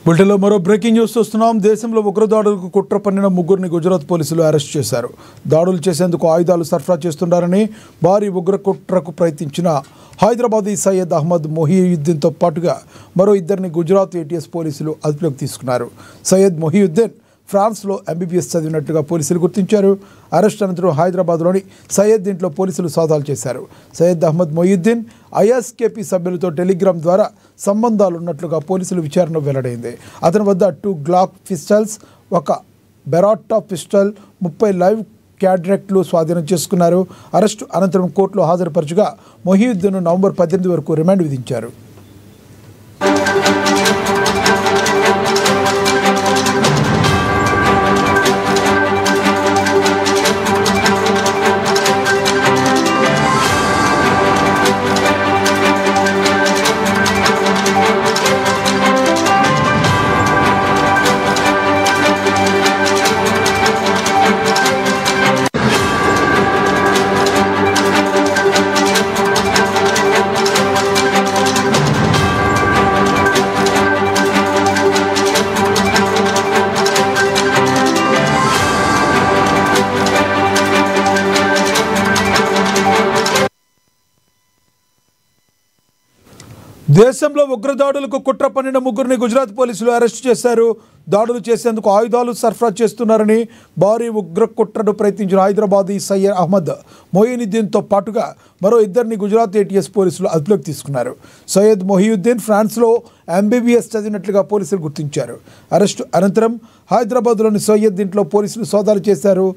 బులెటిన్లో మరో breaking news చూస్తున్నాం. దేశంలో ఉగ్రదాడులకు కుట్ర పన్నిన ముగ్గురిని గుజరాత్ పోలీసులు అరెస్ట్ చేశారు. దాడులు చేసేందుకు ఆయుధాలు సరఫరా చేస్తున్నారని భారీ ఉగ్ర కుట్రకు ప్రయత్నించిన హైదరాబాదీ సయ్యద్ అహ్మద్ మొహియుద్దీన్తో పాటుగా మరో ఇద్దరిని గుజరాత్ ఏటీఎస్ పోలీసులు అదుపులోకి తీసుకున్నారు. సయ్యద్ మొహియుద్దీన్ ఫ్రాన్స్లో ఎంబీబీఎస్ చదివినట్టుగా పోలీసులు గుర్తించారు. అరెస్ట్ అనంతరం హైదరాబాద్లోని సయ్యద్ ఇంట్లో పోలీసులు సోదాలు చేశారు. సయ్యద్ అహ్మద్ మొహియుద్దీన్ ఐఎస్కేపీ సభ్యులతో టెలిగ్రామ్ ద్వారా సంబంధాలున్నట్లుగా పోలీసులు విచారణ వెల్లడైంది. అతని వద్ద 2 గ్లాక్ పిస్టల్స్, 1 బెరాటా పిస్టల్, 30 లైవ్ క్యాడ్రెక్ట్లు స్వాధీనం చేసుకున్నారు. అరెస్టు అనంతరం కోర్టులో హాజరుపరచుగా మొహియుద్దీన్ను నవంబర్ 18 వరకు రిమాండ్ విధించారు. దేశంలో ఉగ్రదాడులకు కుట్ర పన్నిన ముగ్గురిని గుజరాత్ పోలీసులు అరెస్ట్ చేశారు. దాడులు చేసేందుకు ఆయుధాలు సరఫరా చేస్తున్నారని భారీ ఉగ్ర కుట్రను ప్రయత్నించిన హైదరాబాదీ సయ్యద్ అహ్మద్ మొయినుద్దీన్తో పాటుగా మరో ఇద్దరిని గుజరాత్ ఏటీఎస్ పోలీసులు అదుపులోకి తీసుకున్నారు. సయ్యద్ మొహియుద్దీన్ ఫ్రాన్స్లో ఎంబీబీఎస్ చదివినట్లుగా పోలీసులు గుర్తించారు. అరెస్టు అనంతరం హైదరాబాద్లోని సయ్యద్ ఇంట్లో పోలీసులు సోదాలు చేశారు.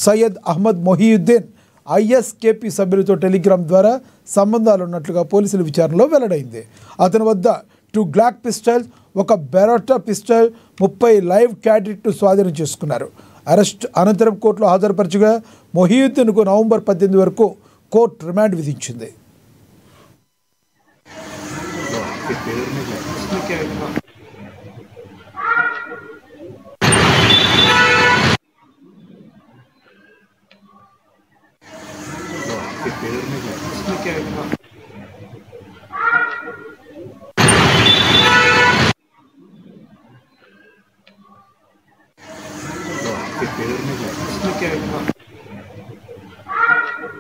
సయ్యద్ అహ్మద్ మొహియుద్దీన్ ఐఎస్కేపీ సభ్యులతో టెలిగ్రామ్ ద్వారా సంబంధాలున్నట్లుగా పోలీసుల విచారణలో వెల్లడైంది. అతని వద్ద 2 గ్లాక్ పిస్టల్, 1 బెరాటా పిస్టల్, 30 లైవ్ క్యాడెట్లు స్వాధీనం చేసుకున్నారు. అరెస్ట్ అనంతరం కోర్టులో హాజరుపరచుగా మొహియుద్దీన్కు నవంబర్ 18 వరకు కోర్టు రిమాండ్ విధించింది. इसमें क्या है? इसमें क्या है?